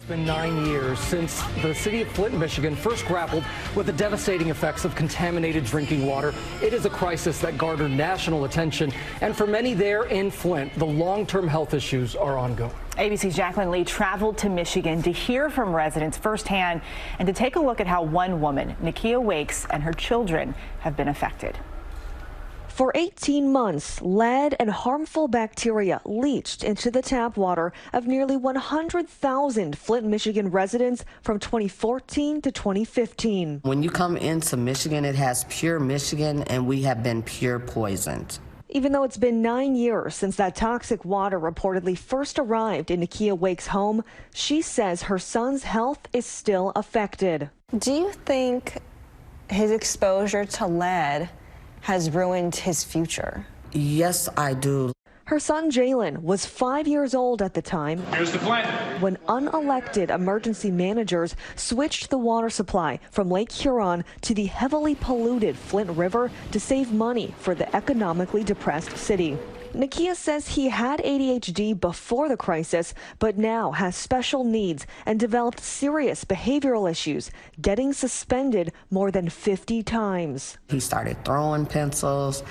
been 9 years since the city of Flint, Michigan first grappled with the devastating effects of contaminated drinking water. It is a crisis that garnered national attention, and for many there in Flint, the long-term health issues are ongoing. ABC's Jaclyn Lee traveled to Michigan to hear from residents firsthand and to take a look at how one woman, Nakia Wakes, and her children have been affected. For 18 months, lead and harmful bacteria leached into the tap water of nearly 100,000 Flint, Michigan residents from 2014 to 2015. When you come into Michigan, it has pure Michigan, and we have been pure poisoned. Even though it's been 9 years since that toxic water reportedly first arrived in Nakia Wake's home, she says her son's health is still affected. Do you think his exposure to lead has ruined his future? Yes, I do. Her son Jaclyn was 5 years old at the time. Here's the plant. When unelected emergency managers switched the water supply from Lake Huron to the heavily polluted Flint River to save money for the economically depressed city. Nakia says he had ADHD before the crisis, but now has special needs and developed serious behavioral issues, getting suspended more than 50 times. He started throwing pencils.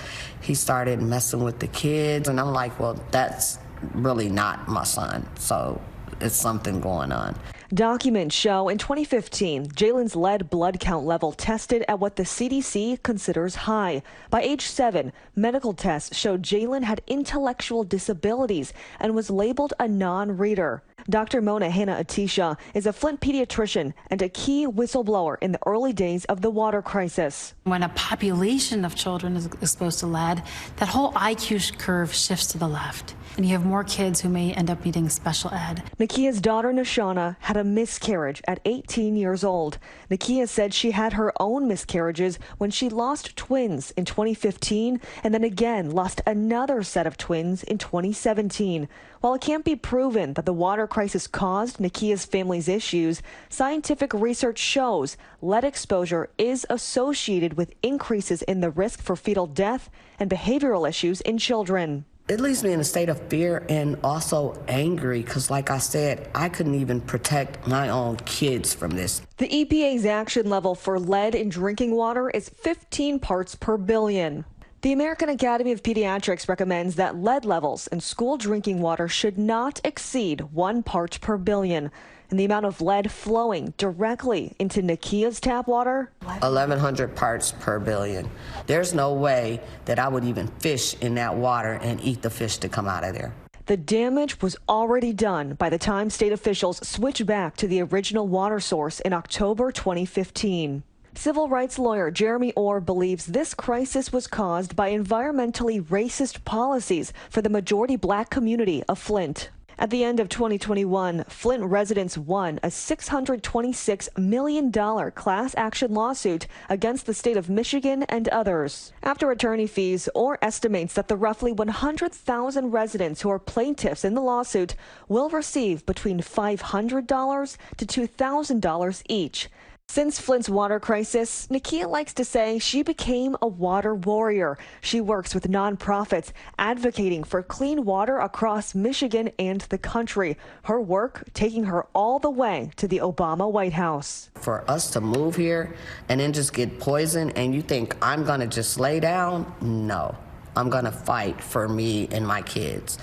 He started messing with the kids. And I'm like, well, that's really not my son. So it's something going on. Documents show in 2015, Jaclyn's lead blood count level tested at what the CDC considers high. By age 7, medical tests showed Jaclyn had intellectual disabilities and was labeled a non-reader. Dr. Mona Hanna-Atisha is a Flint pediatrician and a key whistleblower in the early days of the water crisis. When a population of children is exposed to lead, that whole IQ curve shifts to the left, and you have more kids who may end up needing special ed. Nakia's daughter, Nashana, had a miscarriage at 18 years old. Nakia said she had her own miscarriages when she lost twins in 2015 and then again lost another set of twins in 2017. While it can't be proven that the water crisis caused Nakia's family's issues, scientific research shows lead exposure is associated with increases in the risk for fetal death and behavioral issues in children. It leaves me in a state of fear and also angry because, like I said, I couldn't even protect my own kids from this. The EPA's action level for lead in drinking water is 15 parts per billion. The American Academy of Pediatrics recommends that lead levels in school drinking water should not exceed 1 part per billion. And the amount of lead flowing directly into Nakia's tap water? 1,100 parts per billion. There's no way that I would even fish in that water and eat the fish to come out of there. The damage was already done by the time state officials switched back to the original water source in October 2015. Civil rights lawyer Jeremy Orr believes this crisis was caused by environmentally racist policies for the majority black community of Flint. At the end of 2021, Flint residents won a $626 million class action lawsuit against the state of Michigan and others. After attorney fees, Orr estimates that the roughly 100,000 residents who are plaintiffs in the lawsuit will receive between $500 to $2,000 each. Since Flint's water crisis, Nakia likes to say she became a water warrior. She works with nonprofits advocating for clean water across Michigan and the country. Her work taking her all the way to the Obama White House. For us to move here and then just get poisoned and you think I'm going to just lay down? No, I'm going to fight for me and my kids.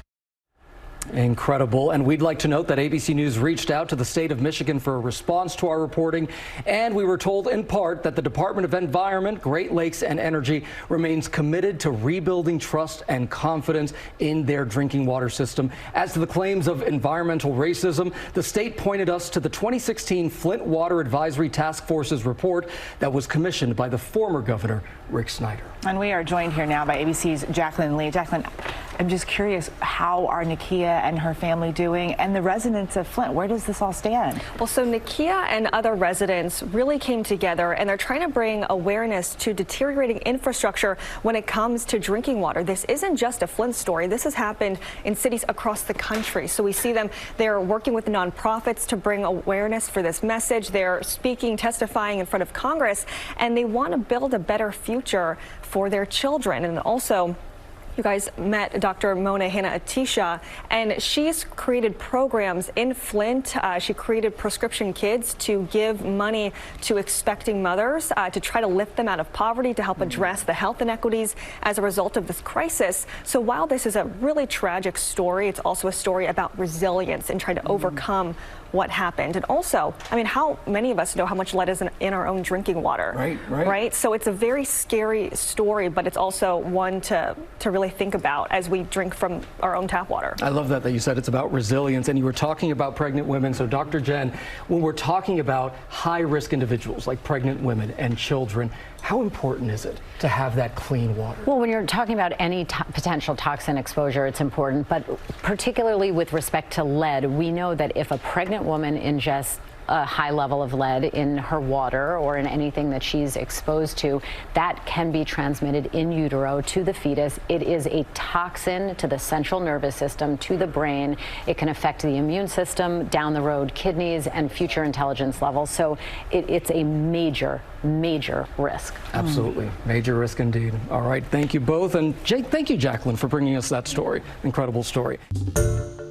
Incredible. And we'd like to note that ABC News reached out to the state of Michigan for a response to our reporting. And we were told in part that the Department of Environment, Great Lakes and Energy remains committed to rebuilding trust and confidence in their drinking water system. As to the claims of environmental racism, the state pointed us to the 2016 Flint Water Advisory Task Force's report that was commissioned by the former governor, Rick Snyder. And we are joined here now by ABC's Jaclyn Lee. Jaclyn, I'm just curious, how are Nakia and her family doing, and the residents of Flint? Where does this all stand? Well, so Nakia and other residents really came together, and they're trying to bring awareness to deteriorating infrastructure when it comes to drinking water. This isn't just a Flint story. This has happened in cities across the country. So we see them, they're working with nonprofits to bring awareness for this message. They're speaking, testifying in front of Congress, and they want to build a better future for their children. And also, You guys met Dr. Mona Hanna-Attisha, and she's created programs in Flint. She created prescription kits to give money to expecting mothers to try to lift them out of poverty, to help address the health inequities as a result of this crisis. So while this is a really tragic story, it's also a story about resilience and trying to overcome what happened. And also, I mean, how many of us know how much lead is in our own drinking water? Right. So it's a very scary story, but it's also one to really think about as we drink from our own tap water. I love that you said it's about resilience, and you were talking about pregnant women. So Dr. Jen, when we're talking about high-risk individuals like pregnant women and children, how important is it to have that clean water? Well, when you're talking about any potential toxin exposure, it's important, but particularly with respect to lead, we know that if a pregnant woman ingests a high level of lead in her water or in anything that she's exposed to, that can be transmitted in utero to the fetus. It is a toxin to the central nervous system, to the brain. It can affect the immune system, down the road kidneys, and future intelligence levels. So it's a major risk. Absolutely. Major risk indeed. All right. Thank you both. And thank you, Jaclyn, for bringing us that story. Incredible story.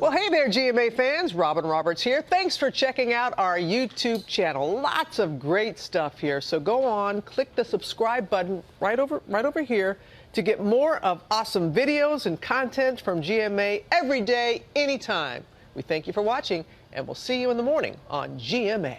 Well, hey there, GMA fans. Robin Roberts here. Thanks for checking out our YouTube channel. Lots of great stuff here. So go on, click the subscribe button right over here to get more of awesome videos and content from GMA every day, anytime. We thank you for watching, and we'll see you in the morning on GMA.